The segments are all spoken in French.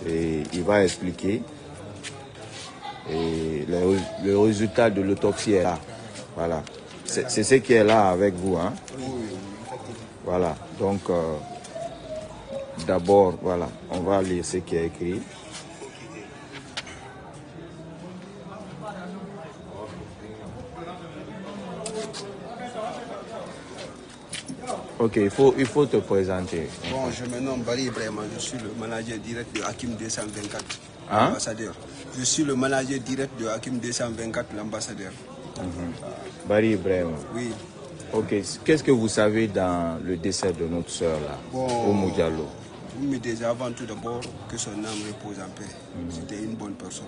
et il va expliquer. Et le résultat de l'autopsie est là. Voilà. C'est ce qui est là avec vous. Hein? Oui, voilà. Donc, d'abord, voilà, on va lire ce qui est écrit. Ok, il faut te présenter. Bon, je me nomme Barry Ibrahima, je suis le manager direct de Hakim 224, Hein? l'ambassadeur. Je suis le manager direct de Hakim 224, l'ambassadeur. Barry Ibrahima. Oui. Ok, qu'est-ce que vous savez dans le décès de notre soeur là, Oumou Diallo? Mais déjà avant tout d'abord, que son âme repose en paix. C'était une bonne personne.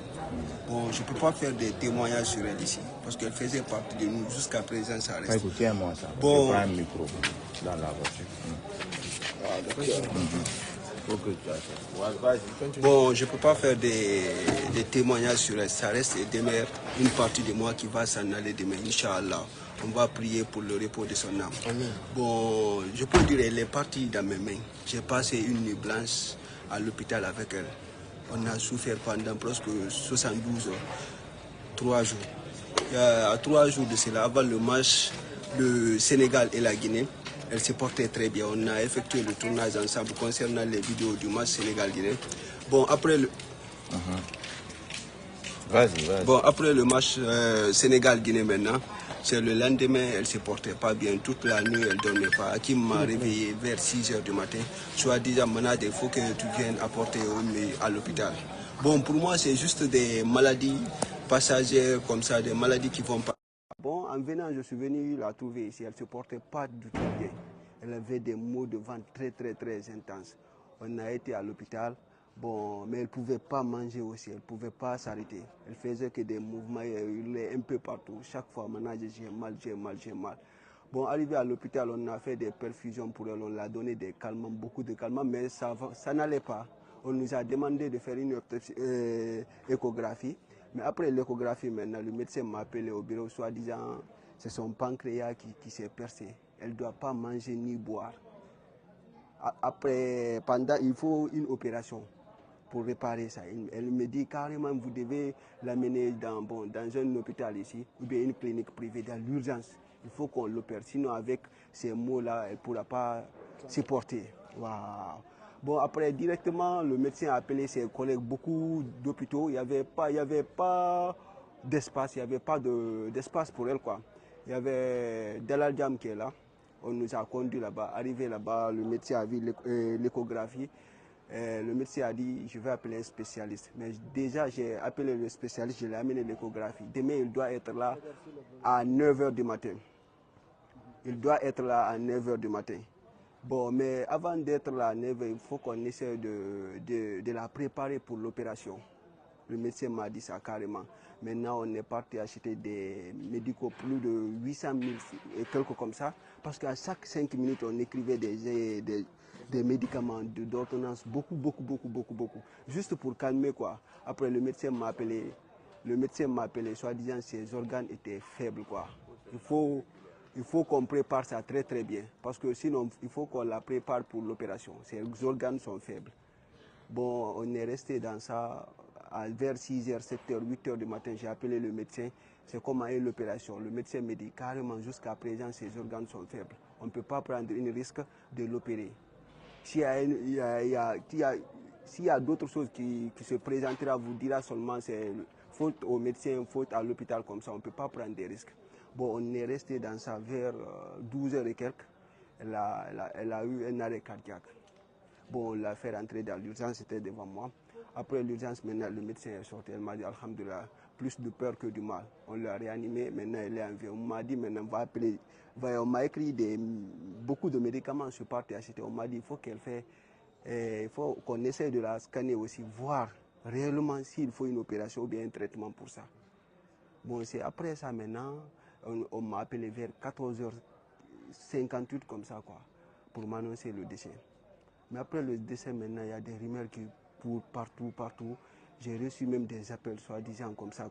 Bon, je ne peux pas faire des témoignages sur elle ici, parce qu'elle faisait partie de nous jusqu'à présent, ça reste. Écoutez-moi ça, bon. je prends un micro dans la voiture. Bon, je ne peux pas faire des témoignages sur elle, ça reste demain une partie de moi qui va s'en aller demain, Inch'Allah. On va prier pour le repos de son âme. Amen. Bon, je peux dire qu'elle est partie dans mes mains. J'ai passé une nuit blanche à l'hôpital avec elle. On a souffert pendant presque 72 heures, 3 jours. À 3 jours de cela, avant le match, le Sénégal et la Guinée, elle se portait très bien. On a effectué le tournage ensemble concernant les vidéos du match Sénégal-Guinée. Bon, après le... Vas-y. Bon, après le match Sénégal-Guinée maintenant, c'est le lendemain, elle ne se portait pas bien. Toute la nuit, elle ne dormait pas. Qui m'a réveillé vers 6 h du matin. Soit disant, Manade, il faut que tu viennes apporter à l'hôpital. Bon, pour moi, c'est juste des maladies passagères comme ça, des maladies qui vont pas. Bon, en venant, je suis venu la trouver ici. Elle ne se portait pas du tout bien. Elle avait des maux de ventre très intenses. On a été à l'hôpital. Bon, mais elle ne pouvait pas manger aussi, elle ne pouvait pas s'arrêter. Elle faisait que des mouvements, elle hurlait un peu partout. Chaque fois, maintenant, j'ai mal. Bon, arrivé à l'hôpital, on a fait des perfusions pour elle, on l'a donné des calmants, beaucoup de calmants, mais ça n'allait pas. On nous a demandé de faire une échographie. Mais après l'échographie, maintenant, le médecin m'a appelé au bureau, soi-disant, c'est son pancréas qui s'est percé. Elle ne doit pas manger ni boire. Après, il faut une opération pour réparer ça. Elle me dit carrément, vous devez l'amener dans un hôpital ici, ou bien une clinique privée, dans l'urgence. Il faut qu'on l'opère. Sinon, avec ces mots-là, elle ne pourra pas supporter. Waouh. Bon, après, directement, le médecin a appelé ses collègues, beaucoup d'hôpitaux. Il n'y avait pas d'espace, il n'y avait pas d'espace pour elle, quoi. Il y avait Dalal Jam qui est là. On nous a conduits là-bas. Arrivé là-bas, le médecin a vu l'échographie. Le médecin a dit, je vais appeler un spécialiste. Mais déjà, j'ai appelé le spécialiste, je l'ai amené l'échographie. Demain, il doit être là à 9 h du matin. Il doit être là à 9 h du matin. Bon, mais avant d'être là à 9 h, il faut qu'on essaie de la préparer pour l'opération. Le médecin m'a dit ça carrément. Maintenant, on est parti acheter des médicaux, plus de 800 000 et quelques comme ça. Parce qu'à chaque 5 minutes, on écrivait des médicaments d'ordonnance, beaucoup. Juste pour calmer, quoi. Après, le médecin m'a appelé, soi-disant ses organes étaient faibles, quoi. Il faut qu'on prépare ça très bien. Parce que sinon, il faut qu'on la prépare pour l'opération. Ses organes sont faibles. Bon, on est resté dans ça vers 6 h, 7 h, 8 h du matin. J'ai appelé le médecin. C'est comment est l'opération. Le médecin me dit carrément jusqu'à présent, ses organes sont faibles. On ne peut pas prendre un risque de l'opérer. S'il y a d'autres choses qui se présenteront, vous dira seulement c'est faute au médecin, faute à l'hôpital comme ça. On ne peut pas prendre des risques. Bon, on est resté dans ça vers 12 h et quelques. Elle a eu un arrêt cardiaque. Bon, on l'a fait rentrer dans l'urgence, c'était devant moi. Après l'urgence, maintenant, le médecin est sorti. Elle m'a dit, alhamdoulilah, plus de peur que du mal. On l'a réanimé, maintenant elle est en vie. On m'a dit, maintenant, on m'a écrit beaucoup de médicaments, je suis parti acheter. On m'a dit, il faut qu'on essaie de la scanner aussi, voir réellement s'il faut une opération ou bien un traitement pour ça. Bon, c'est après ça, maintenant, on m'a appelé vers 14 h 58 comme ça, quoi, pour m'annoncer le décès. Mais après le décès, maintenant, il y a des rumeurs qui courent partout. J'ai reçu même des appels, soi-disant comme ça.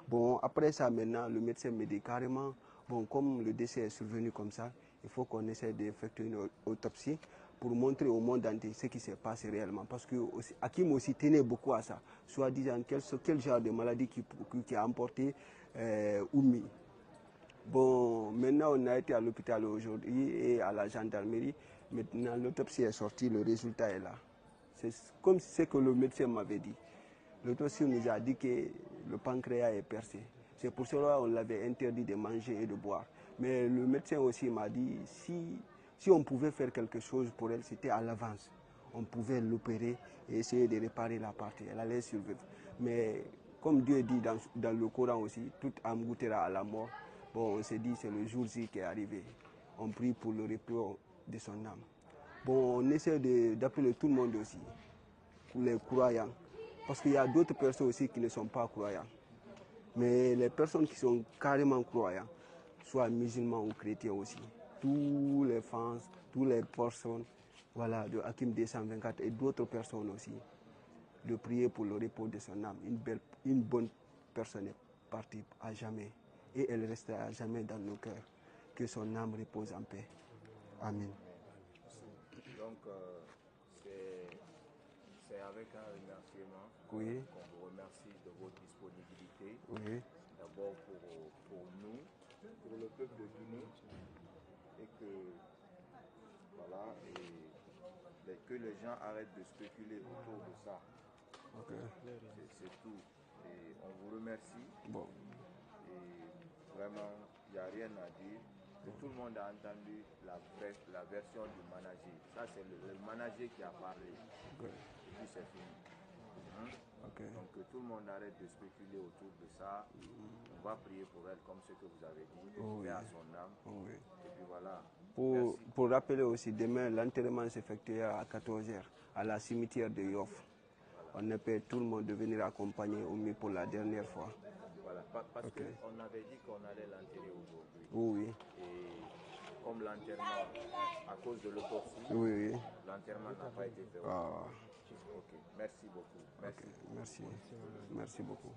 Bon, après ça, maintenant, le médecin me dit carrément, bon, comme le décès est survenu comme ça, il faut qu'on essaie d'effectuer une autopsie pour montrer au monde entier ce qui s'est passé réellement. Parce que Hakim aussi tenait beaucoup à ça, soi-disant quel genre de maladie qui a emporté Oumi. Bon, maintenant on a été à l'hôpital aujourd'hui et à la gendarmerie. Maintenant l'autopsie est sortie, le résultat est là. C'est comme ce que le médecin m'avait dit. L'autopsie nous a dit que le pancréas est percé. C'est pour cela qu'on l'avait interdit de manger et de boire. Mais le médecin aussi m'a dit si on pouvait faire quelque chose pour elle, c'était à l'avance. On pouvait l'opérer et essayer de réparer la partie. Elle allait survivre. Mais comme Dieu dit dans le Coran aussi, toute âme goûtera à la mort. Bon, on s'est dit c'est le jour J qui est arrivé. On prie pour le repos de son âme. Bon, on essaie d'appeler tout le monde aussi, les croyants. Parce qu'il y a d'autres personnes aussi qui ne sont pas croyants. Mais les personnes qui sont carrément croyants, soit musulmans ou chrétiens aussi, tous les fans, toutes les personnes, voilà, de Hakim 224 et d'autres personnes aussi, de prier pour le repos de son âme. Une bonne personne est partie à jamais et elle restera à jamais dans nos cœurs. Que son âme repose en paix. Amen. Donc, c'est avec un remerciement qu'on vous remercie de votre disponibilité. Oui. D'abord pour nous, pour le peuple de Guinée, et que, voilà, et que les gens arrêtent de spéculer autour de ça. Okay. C'est tout. Et on vous remercie. Bon. Et vraiment, il n'y a rien à dire. Et tout le monde a entendu la version du manager. Ça, c'est le manager qui a parlé. Okay. Et puis c'est fini. Okay. Donc que tout le monde arrête de spéculer autour de ça. On va prier pour elle comme ce que vous avez dit. Paix à son âme. Oui. Et puis voilà. Pour rappeler aussi, demain, l'enterrement s'effectuera à 14h à la cimetière de Yoff. Voilà. On appelle tout le monde de venir accompagner Oumi pour la dernière fois. Voilà, parce qu'on avait dit qu'on allait l'enterrer aujourd'hui. Oui. Et comme l'enterrement, à cause de l'autopsie, l'enterrement n'a pas été fait. Ok, merci beaucoup. Merci. Okay. Merci beaucoup.